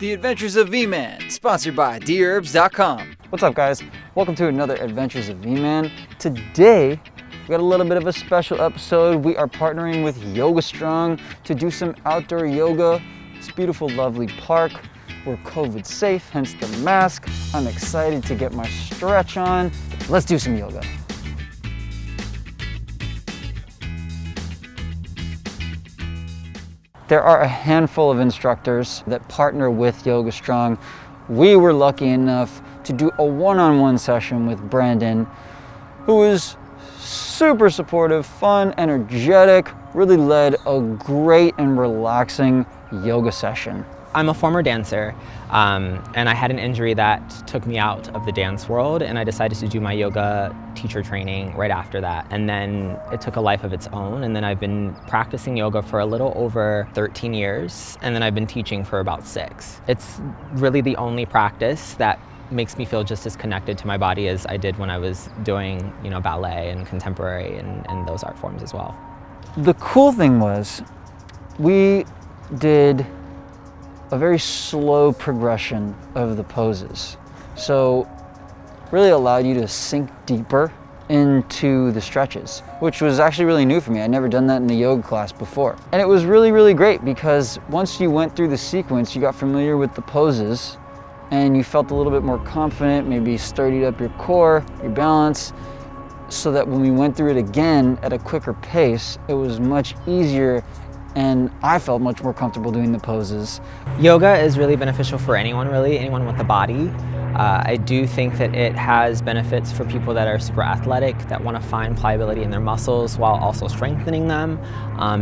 The Adventures of V-Man, sponsored by Dherbs.com. What's up, guys? Welcome to another Adventures of V-Man. Today, we got a little bit of a special episode. We are partnering with Yoga Strong to do some outdoor yoga. This beautiful, lovely park. We're COVID safe, hence the mask. I'm excited to get my stretch on. Let's do some yoga. There are a handful of instructors that partner with Yoga Strong. We were lucky enough to do a one-on-one session with Brandon, who is super supportive, fun, energetic, really led a great and relaxing yoga session. I'm a former dancer, and I had an injury that took me out of the dance world, and I decided to do my yoga teacher training right after that. And then it took a life of its own, and then I've been practicing yoga for a little over 13 years, and then I've been teaching for about 6. It's really the only practice that makes me feel just as connected to my body as I did when I was doing, ballet and contemporary and those art forms as well. The cool thing was, we did a very slow progression of the poses. So really allowed you to sink deeper into the stretches, which was actually really new for me. I'd never done that in a yoga class before. And it was really, really great because once you went through the sequence, you got familiar with the poses and you felt a little bit more confident, maybe sturdied up your core, your balance, so that when we went through it again at a quicker pace, it was much easier and I felt much more comfortable doing the poses. Yoga is really beneficial for anyone with a body. I do think that it has benefits for people that are super athletic, that want to find pliability in their muscles while also strengthening them,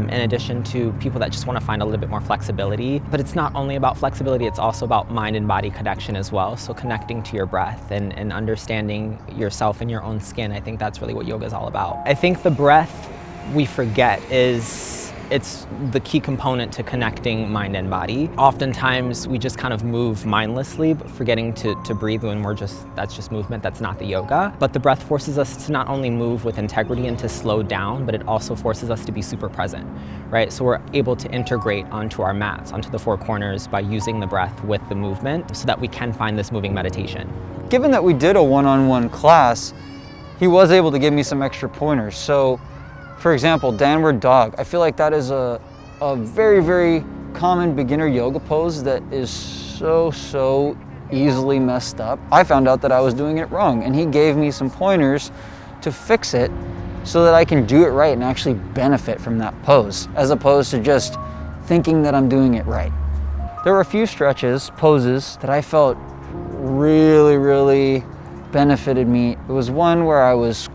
in addition to people that just want to find a little bit more flexibility. But it's not only about flexibility, it's also about mind and body connection as well. So connecting to your breath and understanding yourself and your own skin, I think that's really what yoga is all about. I think the breath we forget it's the key component to connecting mind and body. Oftentimes we just kind of move mindlessly, but forgetting to breathe when that's just movement, that's not the yoga. But the breath forces us to not only move with integrity and to slow down, but it also forces us to be super present, right? So we're able to integrate onto our mats, onto the 4 corners by using the breath with the movement so that we can find this moving meditation. Given that we did a one-on-one class, he was able to give me some extra pointers. So, for example, downward dog. I feel like that is a very, very common beginner yoga pose that is so easily messed up. I found out that I was doing it wrong, and he gave me some pointers to fix it so that I can do it right and actually benefit from that pose, as opposed to just thinking that I'm doing it right. There were a few poses that I felt really benefited me. It was one where I was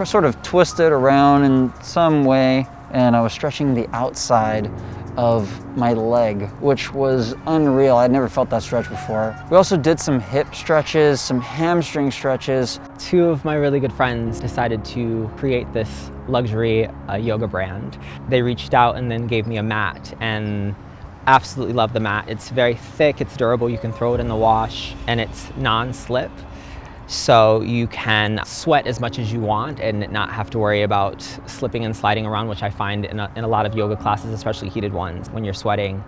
sort of twisted around in some way, and I was stretching the outside of my leg, which was unreal. I'd never felt that stretch before. We also did some hip stretches, some hamstring stretches. 2 of my really good friends decided to create this luxury yoga brand. They reached out and then gave me a mat, and absolutely love the mat. It's very thick, it's durable, you can throw it in the wash, and it's non-slip. So you can sweat as much as you want and not have to worry about slipping and sliding around, which I find in a lot of yoga classes, especially heated ones. When you're sweating,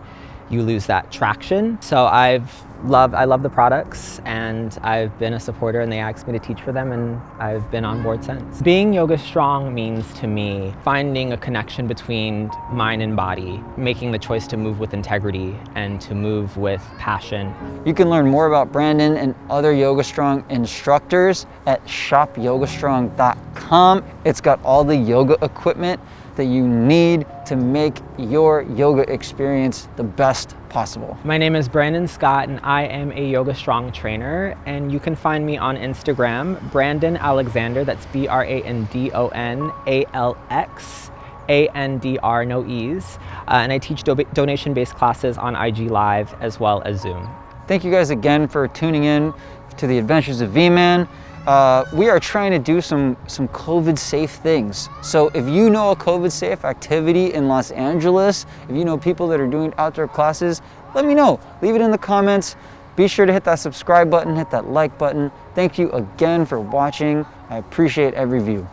you lose that traction. So I love the products, and I've been a supporter, and they asked me to teach for them, and I've been on board since. Being yoga strong means to me finding a connection between mind and body, making the choice to move with integrity and to move with passion. You can learn more about Brandon and other Yoga Strong instructors at shopyogastrong.com. It's got all the yoga equipment that you need to make your yoga experience the best possible. My name is Brandon Scott, and I am a Yoga Strong trainer, and you can find me on Instagram, Brandon Alexander, that's BrandonAlexandr, no E's, and I teach donation-based classes on IG Live as well as Zoom. Thank you guys again for tuning in to the Adventures of V-Man. We are trying to do some COVID-safe things. So if you know a COVID-safe activity in Los Angeles, if you know people that are doing outdoor classes, let me know. Leave it in the comments. Be sure to hit that subscribe button, hit that like button. Thank you again for watching. I appreciate every view.